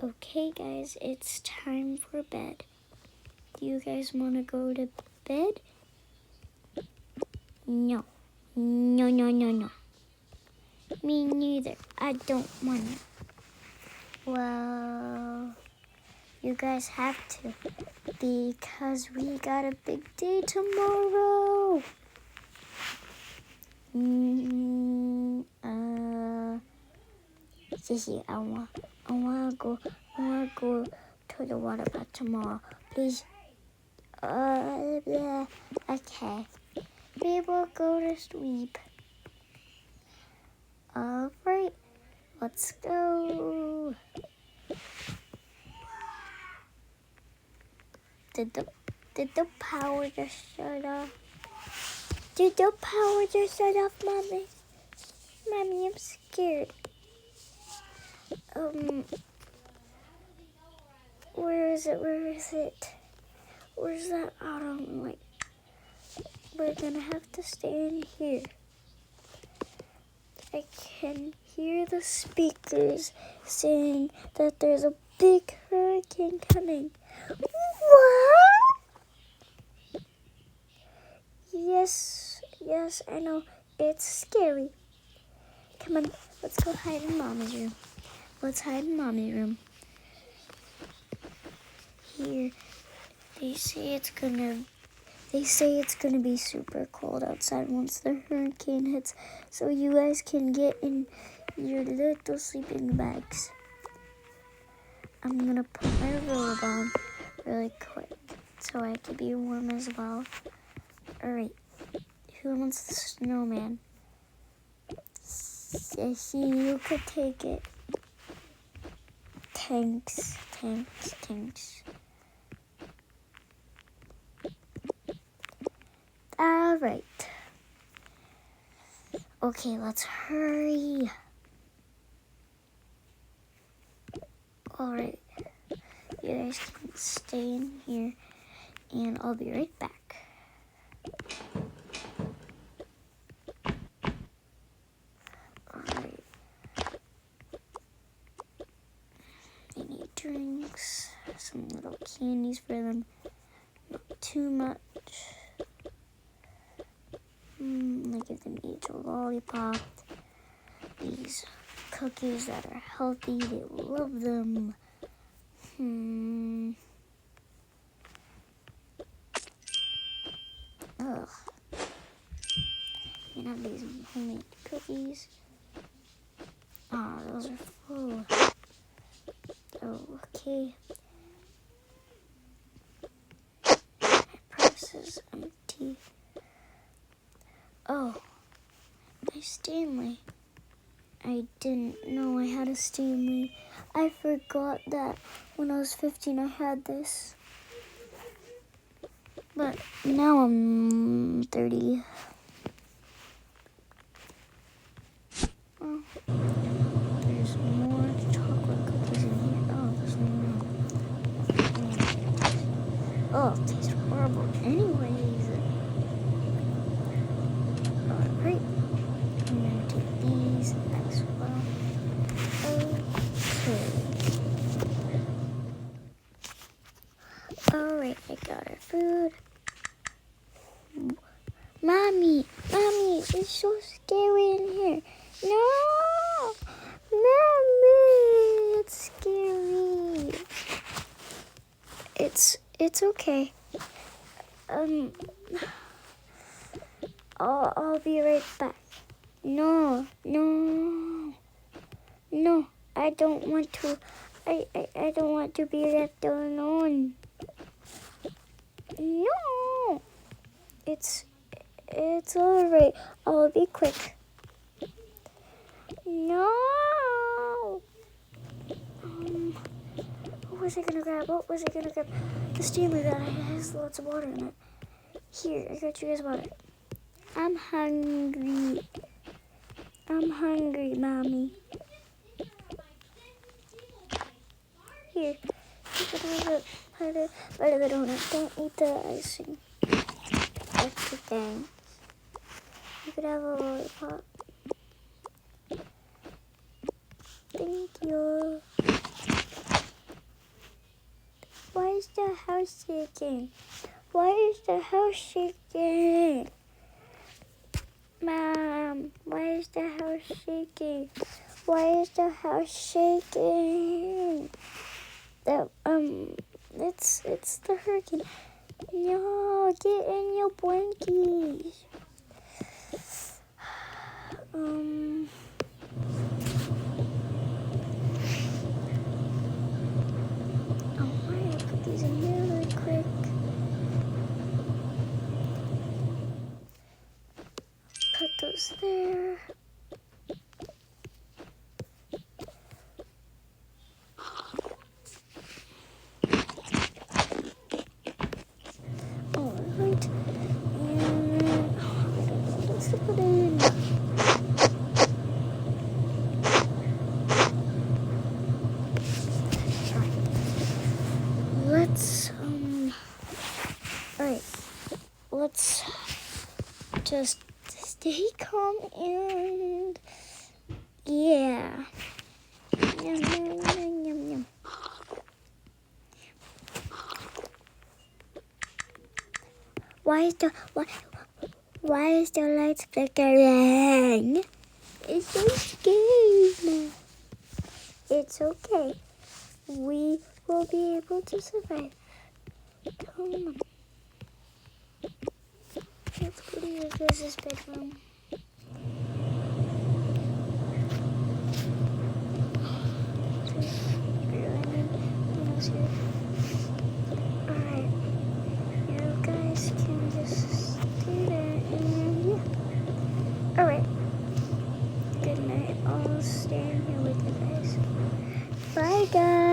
Okay, guys, it's time for bed. Do you guys want to go to bed? No. No, no, no, no. Me neither. I don't want to. Well, you guys have to because we got a big day tomorrow. Sissy, I wanna go to the water park tomorrow. Please. Yeah. Okay. We will go to sleep. Alright, let's go. Did the power just shut off? Did the power just shut off, Mommy? Mommy, I'm scared. Where is it? Where's that autumn light? We're gonna have to stay in here. I can hear the speakers saying that there's a big hurricane coming. What? Yes, I know. It's scary. Come on, let's go hide in Mommy's room. Let's hide in Mommy's room. Here, they say it's gonna be super cold outside once the hurricane hits, so you guys can get in your little sleeping bags. I'm gonna put my robe on really quick so I can be warm as well. Alright, who wants the snowman? Sissy, you could take it. Thanks. Alright. Okay, let's hurry. Alright. You guys can stay in here and I'll be right back. Alright. They need drinks, some little candies for them. Not too much. I give them each a lollipop. These cookies that are healthy, they love them. Ugh. You have these homemade cookies. Ah, those are full. Oh, okay. My purse is empty. Oh, my Stanley. I didn't know I had a Stanley. I forgot that when I was 15 I had this. But now I'm 30. Oh, there's more chocolate cookies in here. Oh, there's more. Oh, it tastes horrible anyways. Alright. I'm gonna take these as well. Okay. Alright, I got our food. Mommy, it's so scary in here. No! Mommy, it's scary. It's okay. I'll be right back. No, I don't want to. I don't want to be left alone. No, it's alright. I'll be quick. No. What was I gonna grab? The Stanley that has lots of water in it. Here, I got you guys water. I'm hungry, Mommy. Here, you can have part of the donut. Don't eat the icing. Extra thing. You could have a lollipop. Thank you. the house shaking? Why is the house shaking? Mom, why is the house shaking? Why is the house shaking? It's the hurricane. No, get in your blankies. Alright, put these in there really quick. Put those there. Alright, and then let's put in. Let's just stay calm and yeah. Yum, yum, yum, yum, yum. Why is the lights flickering? It's so scary. It's okay. We will be able to survive. Come on. Let's go to your guys' bedroom. Alright. You guys can just stay there and yeah. Alright. Good night. I'll stay in here with you guys. Bye guys.